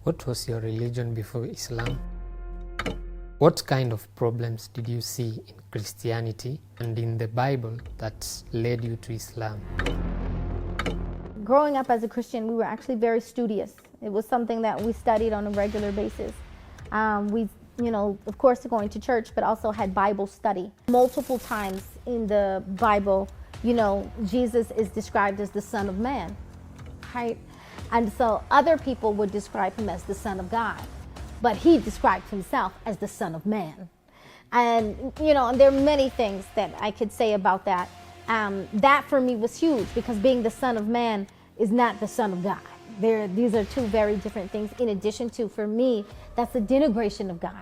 What was your religion before Islam? What kind of problems did you see in Christianity and in the Bible that led you to Islam? Growing up as a Christian, we were actually very studious. It was something that we studied on a regular basis. We, of course, going to church, but also had Bible study. Multiple times in the Bible, Jesus is described as the Son of Man, right? And so other people would describe him as the Son of God, but he described himself as the Son of Man. And, and there are many things that I could say about that. That for me was huge, because being the Son of Man is not the Son of God. These are two very different things. In addition to, for me, that's the denigration of God.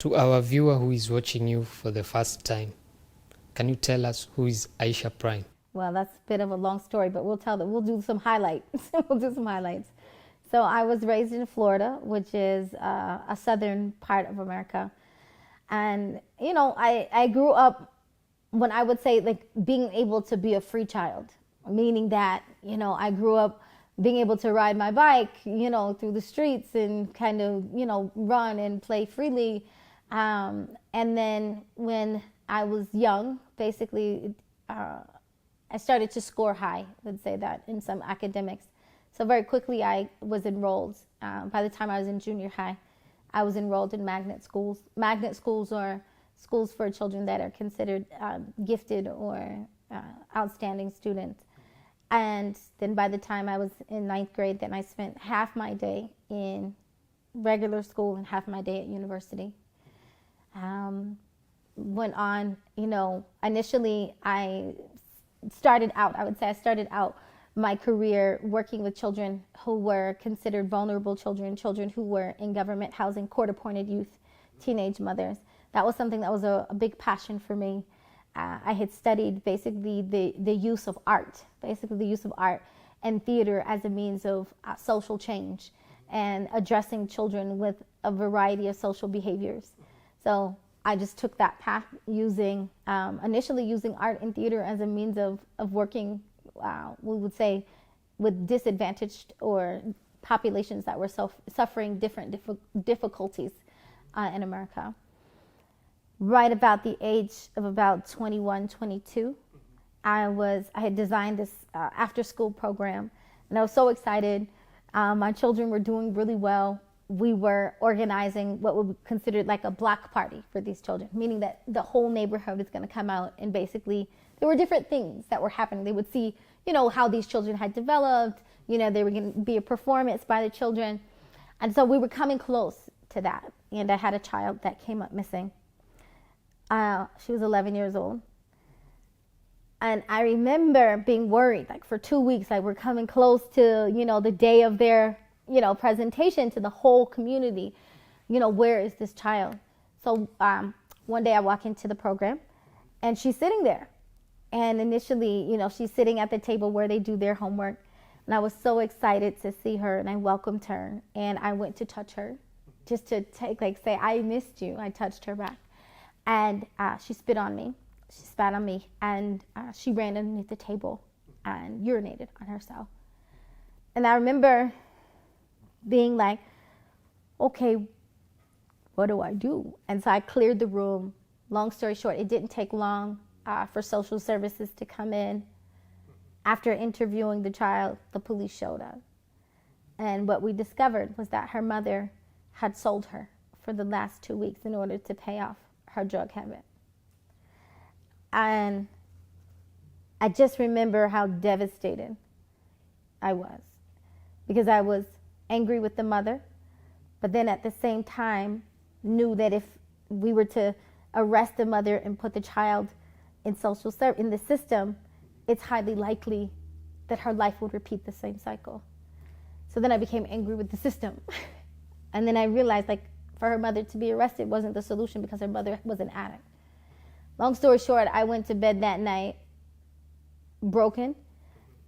To our viewer who is watching you for the first time, can you tell us who is Iesha Prime? Well, that's a bit of a long story, but we'll do some highlights. So I was raised in Florida, which is a southern part of America. And, I grew up when I would say like being able to be a free child, meaning that, I grew up being able to ride my bike, through the streets and kind of, run and play freely. And then when I was young, basically, I started to score high, I would say that, in some academics. So very quickly I was enrolled. By the time I was in junior high, I was enrolled in magnet schools. Magnet schools are schools for children that are considered gifted or outstanding students. And then by the time I was in ninth grade, then I spent half my day in regular school and half my day at university. Went on, initially I started out my career working with children who were considered vulnerable children who were in government housing, court-appointed youth, teenage mothers. That was something that was a big passion for me. I had studied basically the use of art and theater as a means of social change and addressing children with a variety of social behaviors. So I just took that path, initially using art and theater as a means of working, we would say, with disadvantaged or populations that were suffering different difficulties in America. Right about the age of about 21, 22, I had designed this after-school program, and I was so excited. My children were doing really well. We were organizing what would be considered like a block party for these children, meaning that the whole neighborhood is going to come out, and basically there were different things that were happening. They would see, how these children had developed, there were going to be a performance by the children. And so we were coming close to that. And I had a child that came up missing. She was 11 years old. And I remember being worried, like for 2 weeks, like we're coming close to, the day of their, presentation to the whole community. Where is this child? So one day I walk into the program and she's sitting there. And initially, she's sitting at the table where they do their homework. And I was so excited to see her, and I welcomed her. And I went to touch her just to say, I missed you. I touched her back. And she spit on me. She spat on me, and she ran underneath the table and urinated on herself. And I remember being like, okay, what do I do? And so I cleared the room. Long story short, it didn't take long for social services to come in. After interviewing the child, the police showed up. And what we discovered was that her mother had sold her for the last 2 weeks in order to pay off her drug habit. And I just remember how devastated I was, because I was angry with the mother, but then at the same time knew that if we were to arrest the mother and put the child in in the system, it's highly likely that her life would repeat the same cycle. So then I became angry with the system. And then I realized, for her mother to be arrested wasn't the solution, because her mother was an addict. Long story short, I went to bed that night broken,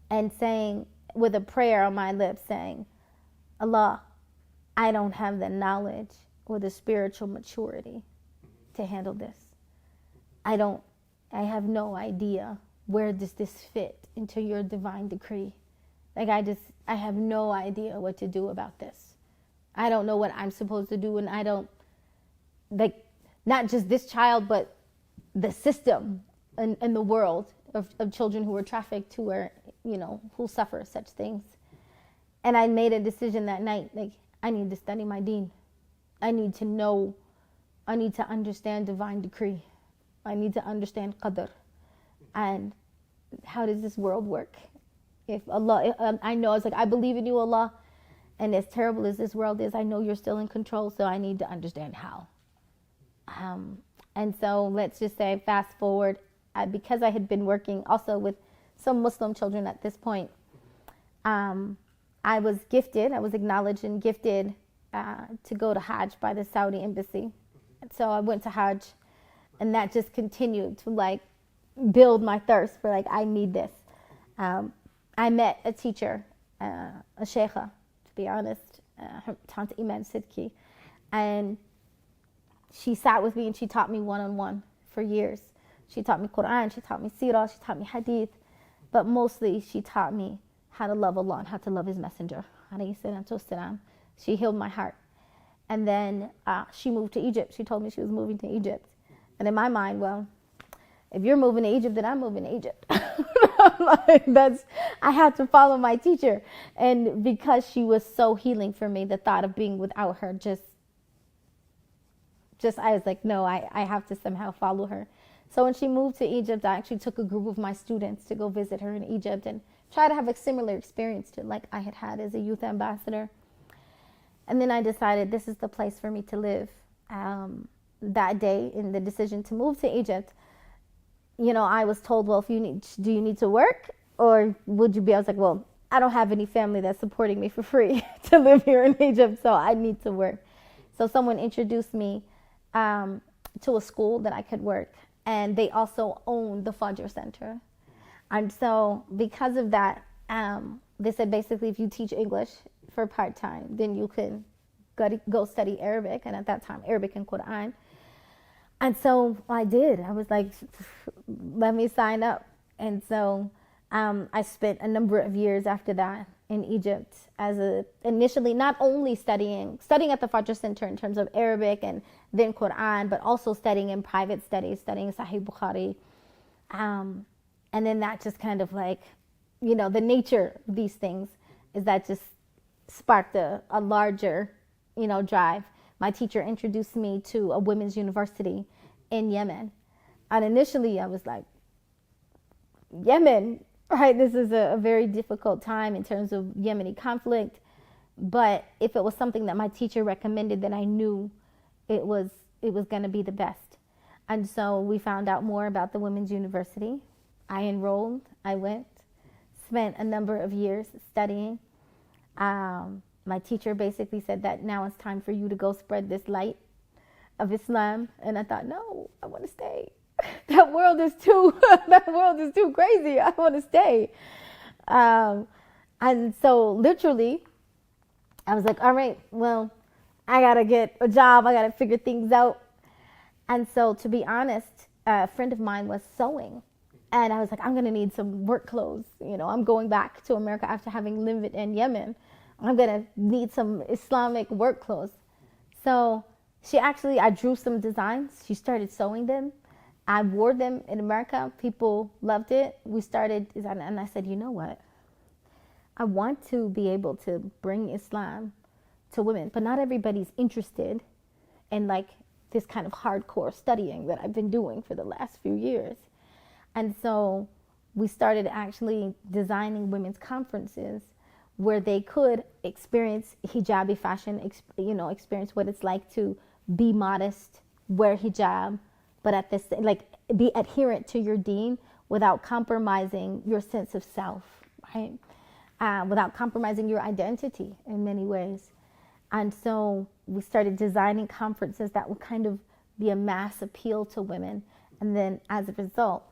and saying, with a prayer on my lips, saying, Allah, I don't have the knowledge or the spiritual maturity to handle this. I have no idea where does this fit into your divine decree. Like I have no idea what to do about this. I don't know what I'm supposed to do, and I don't, like, not just this child, but the system in the world of children who are trafficked, who are, who suffer such things. And I made a decision that night, like, I need to study my deen. I need to understand divine decree. I need to understand qadr. And how does this world work? If Allah, I know, it's like, I believe in you, Allah, and as terrible as this world is, I know you're still in control, so I need to understand how. And so let's just say, fast forward, because I had been working also with some Muslim children at this point, I was acknowledged and gifted to go to Hajj by the Saudi embassy. And so I went to Hajj, and that just continued to, like, build my thirst for, like, I need this. I met a teacher, a sheikha, to be honest, Tant Iman Sidki, and she sat with me and she taught me one-on-one for years. She taught me Quran, she taught me Sirah, she taught me Hadith, but mostly she taught me how to love Allah and how to love His Messenger. She healed my heart. And then she moved to Egypt. She told me she was moving to Egypt. And in my mind, well, if you're moving to Egypt, then I'm moving to Egypt. I have to follow my teacher. And because she was so healing for me, the thought of being without her just I was like, no, I have to somehow follow her. So when she moved to Egypt, I actually took a group of my students to go visit her in Egypt and try to have a similar experience to like I had as a youth ambassador. And then I decided this is the place for me to live. That day, in the decision to move to Egypt, I was told, well, do you need to work, or would you be? I was like, well, I don't have any family that's supporting me for free to live here in Egypt, so I need to work. So someone introduced me to a school that I could work, and they also owned the Fajr Center. And so because of that, they said basically if you teach English for part-time, then you can go study Arabic, and at that time, Arabic and Quran. And so I did. I was like, let me sign up. And so I spent a number of years after that in Egypt initially not only studying at the Fajr Center in terms of Arabic and then Quran, but also studying in private studies, studying Sahih Bukhari. And then that just kind of like, the nature of these things is that just sparked a larger, drive. My teacher introduced me to a women's university in Yemen. And initially I was like, Yemen, right? This is a very difficult time in terms of Yemeni conflict. But if it was something that my teacher recommended, then I knew it was going to be the best. And so we found out more about the women's university. I enrolled, I went, spent a number of years studying. My teacher basically said that now it's time for you to go spread this light of Islam. And I thought, no, I want to stay. That world is too crazy. I want to stay. And so literally, I was like, all right, well, I got to get a job. I got to figure things out. And so to be honest, a friend of mine was sewing. And I was like, I'm going to need some work clothes. I'm going back to America after having lived in Yemen. I'm going to need some Islamic work clothes. So I drew some designs. She started sewing them. I wore them in America. People loved it. We started, and I said, you know what? I want to be able to bring Islam to women, but not everybody's interested in like this kind of hardcore studying that I've been doing for the last few years. And so we started actually designing women's conferences where they could experience hijabi fashion, experience what it's like to be modest, wear hijab, but at this, like, be adherent to your deen without compromising your sense of self, right? Without compromising your identity in many ways. And so we started designing conferences that would kind of be a mass appeal to women. And then as a result,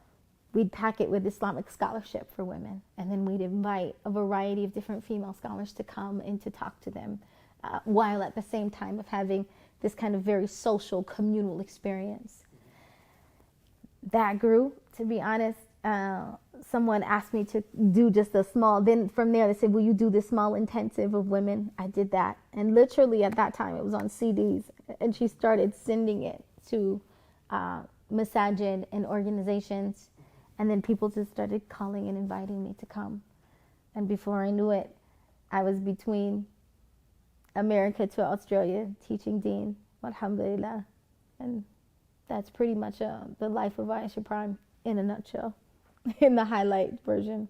we'd pack it with Islamic scholarship for women. And then we'd invite a variety of different female scholars to come and to talk to them, while at the same time of having this kind of very social, communal experience. That grew, to be honest. Someone asked me to do just a small, then from there they said, will you do this small intensive of women? I did that. And literally at that time it was on CDs, and she started sending it to masajid and organizations. And then people just started calling and inviting me to come. And before I knew it, I was between America to Australia teaching deen, alhamdulillah. And that's pretty much the life of Iesha Prime in a nutshell, in the highlight version.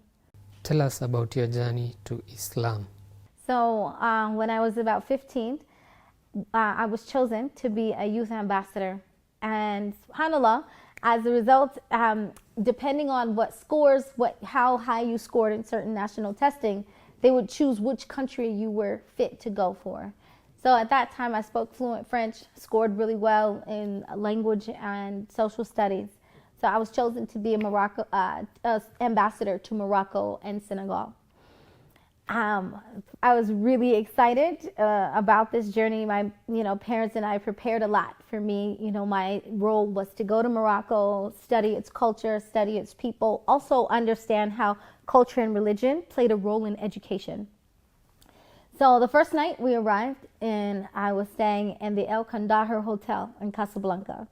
Tell us about your journey to Islam. So when I was about 15, I was chosen to be a youth ambassador. And subhanAllah, as a result, depending on what scores, how high you scored in certain national testing, they would choose which country you were fit to go for. So at that time, I spoke fluent French, scored really well in language and social studies. So I was chosen to be a ambassador to Morocco and Senegal. I was really excited about this journey. My, parents and I prepared a lot for me. My role was to go to Morocco, study its culture, study its people, also understand how culture and religion played a role in education. So the first night we arrived, and I was staying in the El Kandahar Hotel in Casablanca.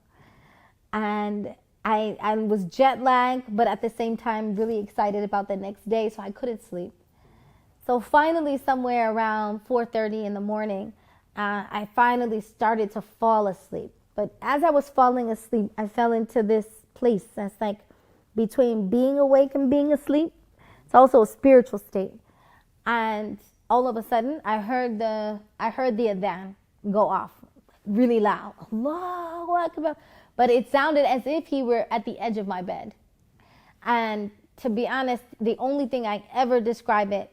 And I was jet lagged, but at the same time really excited about the next day, so I couldn't sleep. So finally, somewhere around 4:30 in the morning, I finally started to fall asleep. But as I was falling asleep, I fell into this place that's like between being awake and being asleep. It's also a spiritual state. And all of a sudden, I heard the adhan go off really loud. Allahu Akbar. But it sounded as if he were at the edge of my bed. And to be honest, the only thing I ever describe it,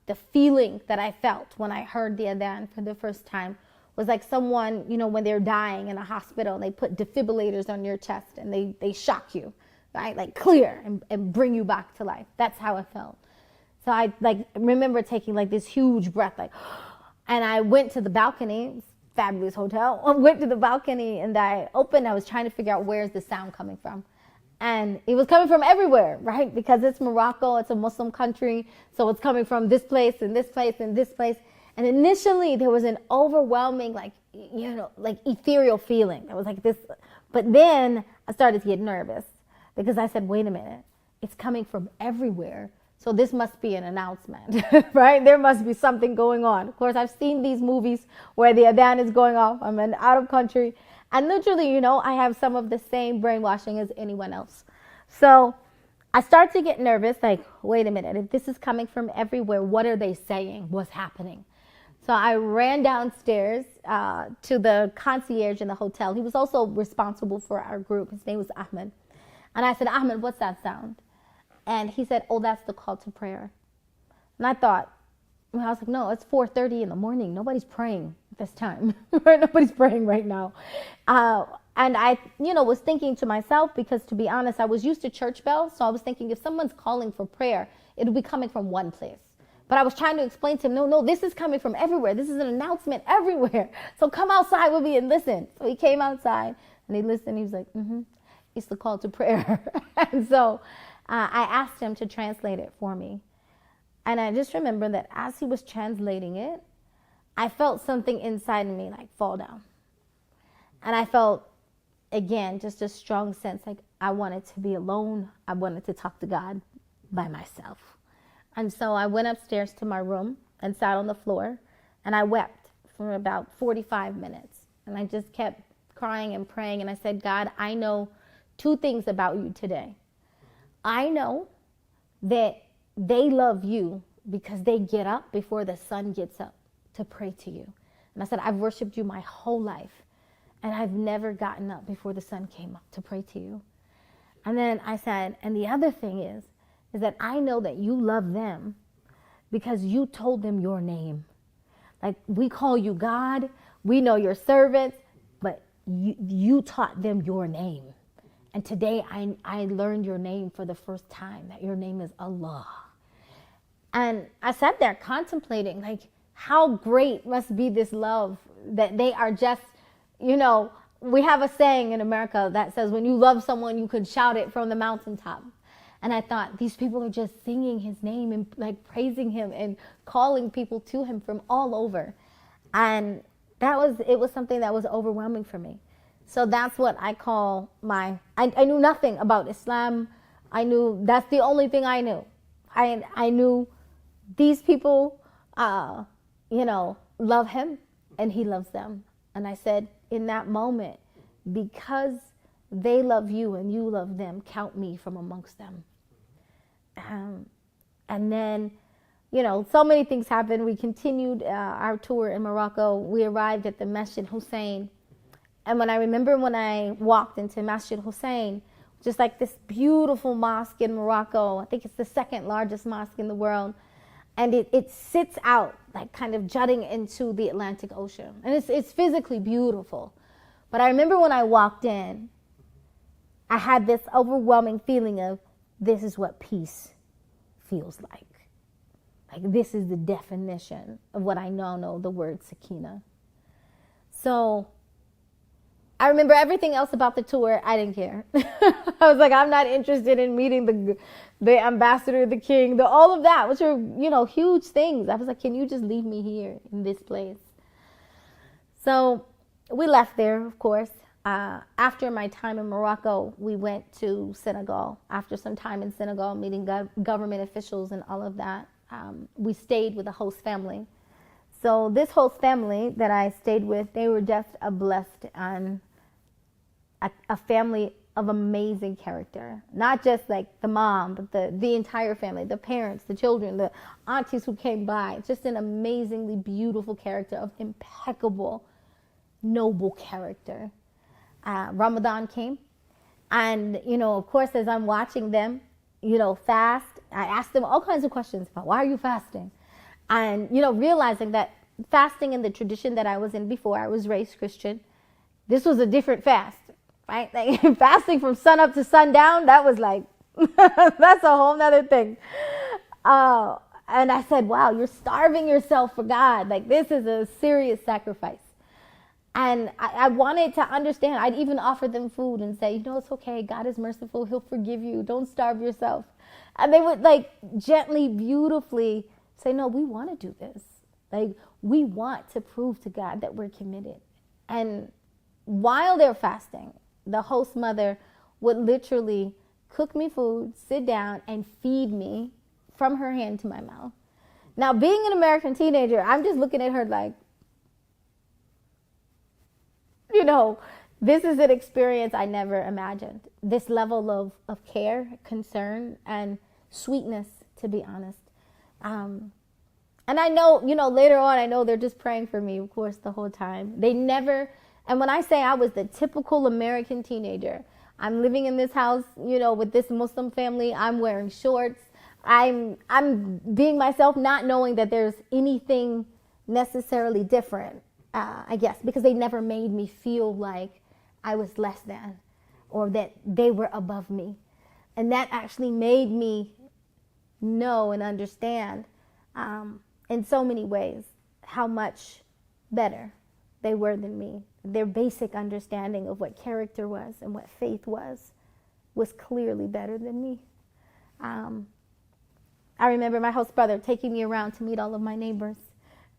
the feeling that I felt when I heard the adhan for the first time was like someone, when they're dying in a hospital, they put defibrillators on your chest and they shock you, right? Like clear and bring you back to life. That's how it felt. So I remember taking this huge breath, and I went to the balcony, fabulous hotel. I went to the balcony and I was trying to figure out where's the sound coming from. And it was coming from everywhere, right? Because it's Morocco, it's a Muslim country. So it's coming from this place and this place and this place. And initially there was an overwhelming, ethereal feeling. It was like this. But then I started to get nervous because I said, wait a minute, it's coming from everywhere. So this must be an announcement, right? There must be something going on. Of course, I've seen these movies where the adhan is going off. I'm out of country. And literally, I have some of the same brainwashing as anyone else. So I start to get nervous, wait a minute, if this is coming from everywhere, what are they saying? What's happening? So I ran downstairs to the concierge in the hotel. He was also responsible for our group. His name was Ahmed. And I said, Ahmed, what's that sound? And he said, oh, that's the call to prayer. And I thought, I was like, no, it's 4:30 in the morning. Nobody's praying at this time. Nobody's praying right now. And I, was thinking to myself, because to be honest, I was used to church bells. So I was thinking if someone's calling for prayer, it'll be coming from one place. But I was trying to explain to him, no, this is coming from everywhere. This is an announcement everywhere. So come outside with me and listen. So he came outside and he listened. He was like, it's the call to prayer. And so I asked him to translate it for me. And I just remember that as he was translating it, I felt something inside of me fall down. And I felt, again, just a strong sense I wanted to be alone. I wanted to talk to God by myself. And so I went upstairs to my room and sat on the floor, and I wept for about 45 minutes. And I just kept crying and praying, and I said, God, I know two things about you today. I know that they love you because they get up before the sun gets up to pray to you. And I said, I've worshiped you my whole life, and I've never gotten up before the sun came up to pray to you. And then I said, and the other thing is that I know that you love them because you told them your name. We call you God, we know your servants, but you taught them your name. And today I learned your name for the first time, that your name is Allah. And I sat there contemplating, like, how great must be this love that they are just, we have a saying in America that says, when you love someone, you can shout it from the mountaintop. And I thought, these people are just singing his name and like praising him and calling people to him from all over. And it was something that was overwhelming for me. So that's what I call I knew nothing about Islam. That's the only thing I knew. I knew these people, love him and he loves them. And I said, in that moment, because they love you and you love them, count me from amongst them. And then, so many things happened. We continued our tour in Morocco. We arrived at the Masjid Hussein. And when I walked into Masjid Hussein, just like this beautiful mosque in Morocco, I think it's the second largest mosque in the world. And it sits out, like kind of jutting into the Atlantic Ocean. And it's physically beautiful. But I remember when I walked in, I had this overwhelming feeling of, this is what peace feels like. Like, this is the definition of what I now know the word Sakina. So I remember everything else about the tour. I didn't care. I was like, I'm not interested in meeting the ambassador, the king, all of that, which are, huge things. I was like, can you just leave me here in this place? So we left there, of course. After my time in Morocco, we went to Senegal. After some time in Senegal, meeting government officials and all of that, we stayed with a host family. So this host family that I stayed with, they were just a blessed and a family of amazing character. Not just like the mom, but the entire family, the parents, the children, the aunties who came by. Just an amazingly beautiful character of impeccable, noble character. Ramadan came, and of course, as I'm watching them fast, I asked them all kinds of questions about, why are you fasting? And realizing that fasting in the tradition that I was in before, I was raised Christian, this was a different fast, right? Like, fasting from sun up to sundown, that was like that's a whole nother thing. And I said, wow, you're starving yourself for God. Like, this is a serious sacrifice. And I wanted to understand. I'd even offer them food and say, it's okay. God is merciful. He'll forgive you. Don't starve yourself. And they would like gently, beautifully say, no, we want to do this. Like, we want to prove to God that we're committed. And while they're fasting, the host mother would literally cook me food, sit down, and feed me from her hand to my mouth. Now, being an American teenager, I'm just looking at her like, this is an experience I never imagined. This level of care, concern, and sweetness, to be honest. And I know, later on, I know they're just praying for me, of course, the whole time. They never, and when I say I was the typical American teenager, I'm living in this house, with this Muslim family. I'm wearing shorts. I'm being myself, not knowing that there's anything necessarily different. I guess, because they never made me feel like I was less than or that they were above me. And that actually made me know and understand in so many ways how much better they were than me. Their basic understanding of what character was and what faith was clearly better than me. I remember my host brother taking me around to meet all of my neighbors.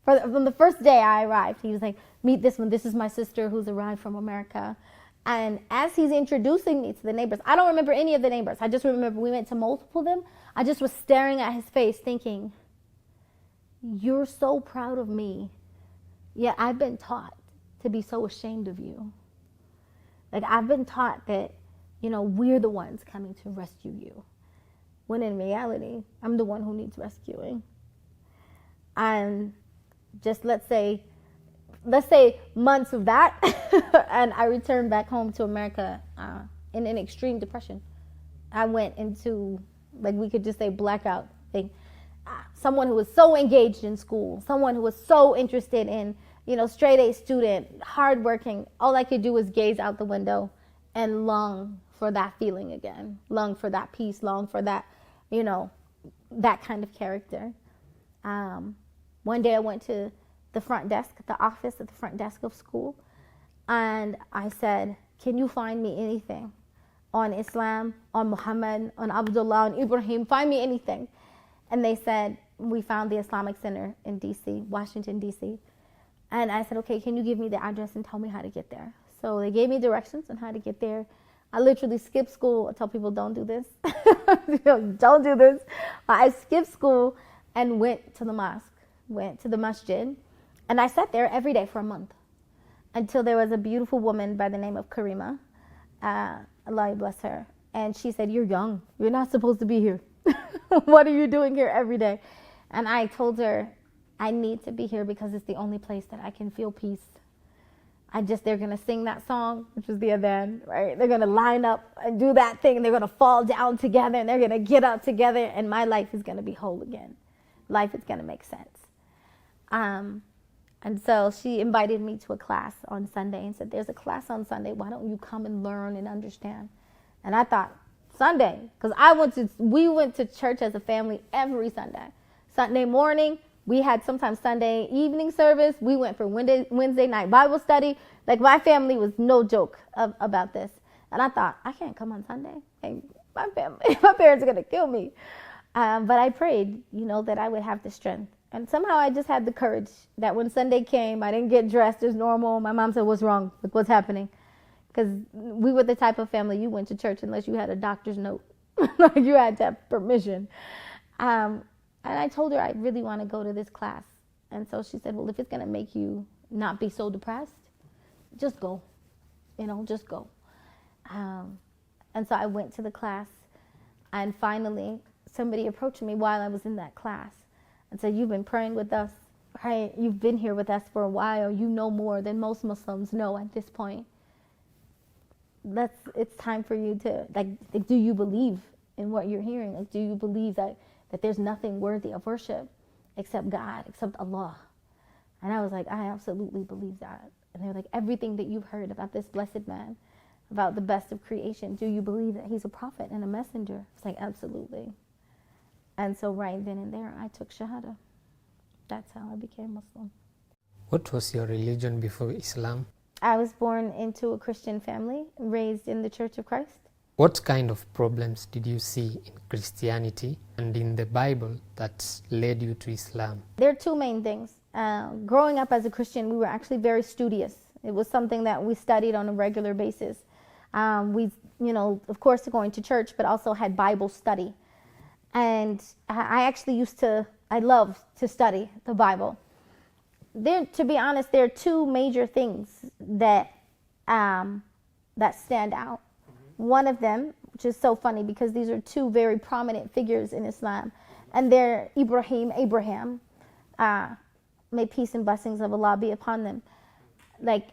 From the first day I arrived, he was like, meet this one. This is my sister who's arrived from America. And as he's introducing me to the neighbors, I don't remember any of the neighbors. I just remember we went to multiple of them. I just was staring at his face thinking, you're so proud of me. Yet I've been taught to be so ashamed of you. Like, I've been taught that, we're the ones coming to rescue you. When in reality, I'm the one who needs rescuing. And just let's say months of that, and I returned back home to America in an extreme depression. I went into, like, we could just say blackout thing. Someone who was so engaged in school, someone who was so interested in, straight A student, hardworking. All I could do was gaze out the window and long for that feeling again, long for that peace, long for that, that kind of character. One day I went to the front desk, the office at the front desk of school, and I said, can you find me anything on Islam, on Muhammad, on Abdullah, on Ibrahim? Find me anything. And they said, we found the Islamic Center in D.C., Washington, D.C. And I said, okay, can you give me the address and tell me how to get there? So they gave me directions on how to get there. I literally skipped school. I tell people, don't do this. Don't do this. I skipped school and went to the mosque, went to the masjid. And I sat there every day for a month until there was a beautiful woman by the name of Karima. Allah bless her. And she said, you're young. You're not supposed to be here. What are you doing here every day? And I told her, I need to be here because it's the only place that I can feel peace. They're going to sing that song, which is the adhan, right? They're going to line up and do that thing. And they're going to fall down together and they're going to get up together. And my life is going to be whole again. Life is going to make sense. And so she invited me to a class on Sunday and said, there's a class on Sunday. Why don't you come and learn and understand? And I thought, Sunday, because we went to church as a family every Sunday. Sunday morning, we had sometimes Sunday evening service. We went for Wednesday night Bible study. Like, my family was no joke about this. And I thought, I can't come on Sunday. My parents are going to kill me. But I prayed, that I would have the strength. And somehow I just had the courage that when Sunday came, I didn't get dressed as normal. My mom said, what's wrong? What's happening? Because we were the type of family, you went to church unless you had a doctor's note. You had to have permission. And I told her I really want to go to this class. And so she said, well, if it's going to make you not be so depressed, just go. Just go. And so I went to the class. And finally, somebody approached me while I was in that class and said, you've been praying with us, right? You've been here with us for a while. You know more than most Muslims know at this point. It's time for you to, do you believe in what you're hearing? Do you believe that there's nothing worthy of worship except God, except Allah? And I was like, I absolutely believe that. And they're like, everything that you've heard about this blessed man, about the best of creation, do you believe that he's a prophet and a messenger? It's like, absolutely. And so right then and there, I took Shahada. That's how I became Muslim. What was your religion before Islam? I was born into a Christian family, raised in the Church of Christ. What kind of problems did you see in Christianity and in the Bible that led you to Islam? There are two main things. Growing up as a Christian, we were actually very studious. It was something that we studied on a regular basis. We, of course, going to church, but also had Bible study. And I loved to study the Bible. To be honest, there are two major things that stand out. One of them, which is so funny because these are two very prominent figures in Islam, and they're Abraham. May peace and blessings of Allah be upon them. Like,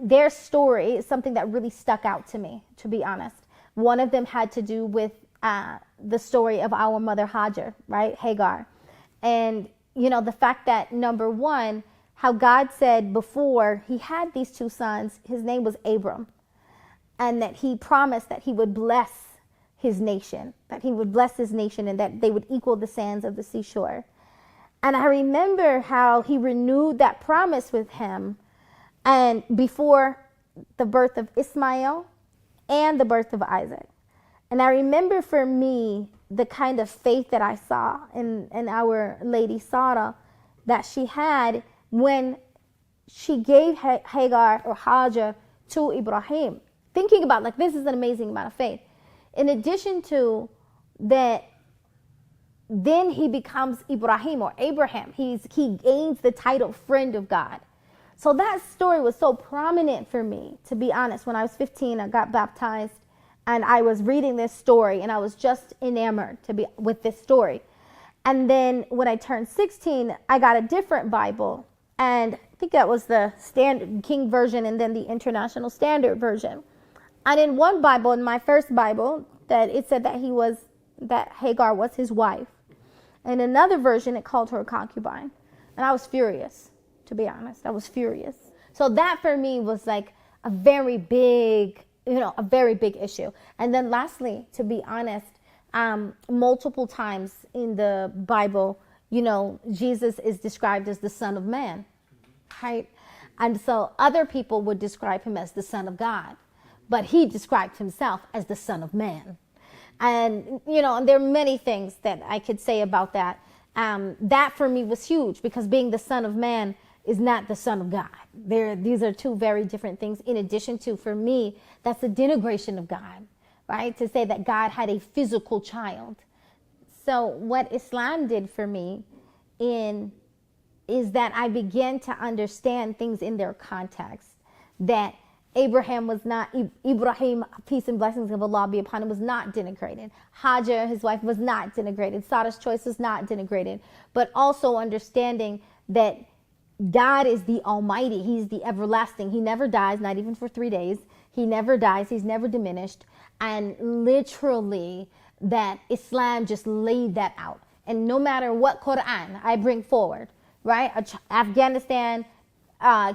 their story is something that really stuck out to me, to be honest. One of them had to do with the story of our mother Hajar, right? Hagar. And, the fact that, number one, how God said before he had these two sons, his name was Abram, and that he promised that he would bless his nation, and that they would equal the sands of the seashore. And I remember how he renewed that promise with him, and before the birth of Ismail and the birth of Isaac. And I remember for me, the kind of faith that I saw in our lady Sarah, that she had when she gave Hagar or Hajar to Ibrahim. Thinking about, this is an amazing amount of faith. In addition to that, then he becomes Ibrahim or Abraham. He gains the title friend of God. So that story was so prominent for me, to be honest. When I was 15, I got baptized, and I was reading this story, and I was just enamored with this story. And then when I turned 16, I got a different Bible, and I think that was the Standard King version and then the International Standard version. And in one Bible, in my first Bible, that it said that Hagar was his wife. In another version, it called her a concubine. And I was furious, to be honest. I was furious. So that for me was like a very big a very big issue. And then lastly, to be honest, multiple times in the Bible, Jesus is described as the Son of Man, right? And so other people would describe him as the Son of God, but he described himself as the Son of Man. And, and there are many things that I could say about that. That for me was huge, because being the Son of Man is not the Son of God. These are two very different things. In addition to, for me, that's a denigration of God, right? To say that God had a physical child. So what Islam did for me is that I began to understand things in their context. That Ibrahim, peace and blessings of Allah be upon him, was not denigrated. Hajar, his wife, was not denigrated. Sarah's choice was not denigrated. But also understanding that God is the Almighty. He's the everlasting. He never dies, not even for 3 days. He never dies. He's never diminished. And literally that Islam just laid that out. And no matter what Quran I bring forward, right? Afghanistan,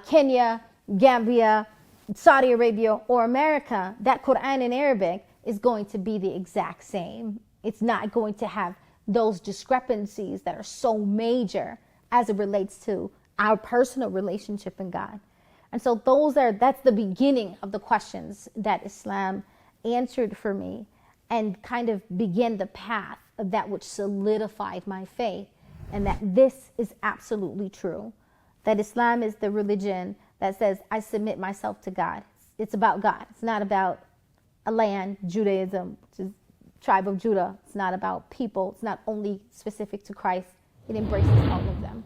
Kenya, Gambia, Saudi Arabia, or America, that Quran in Arabic is going to be the exact same. It's not going to have those discrepancies that are so major as it relates to our personal relationship in God. And so that's the beginning of the questions that Islam answered for me, and kind of began the path of that which solidified my faith, and that this is absolutely true. That Islam is the religion that says, I submit myself to God. It's about God. It's not about a land, Judaism, which is tribe of Judah. It's not about people. It's not only specific to Christ. It embraces all of them.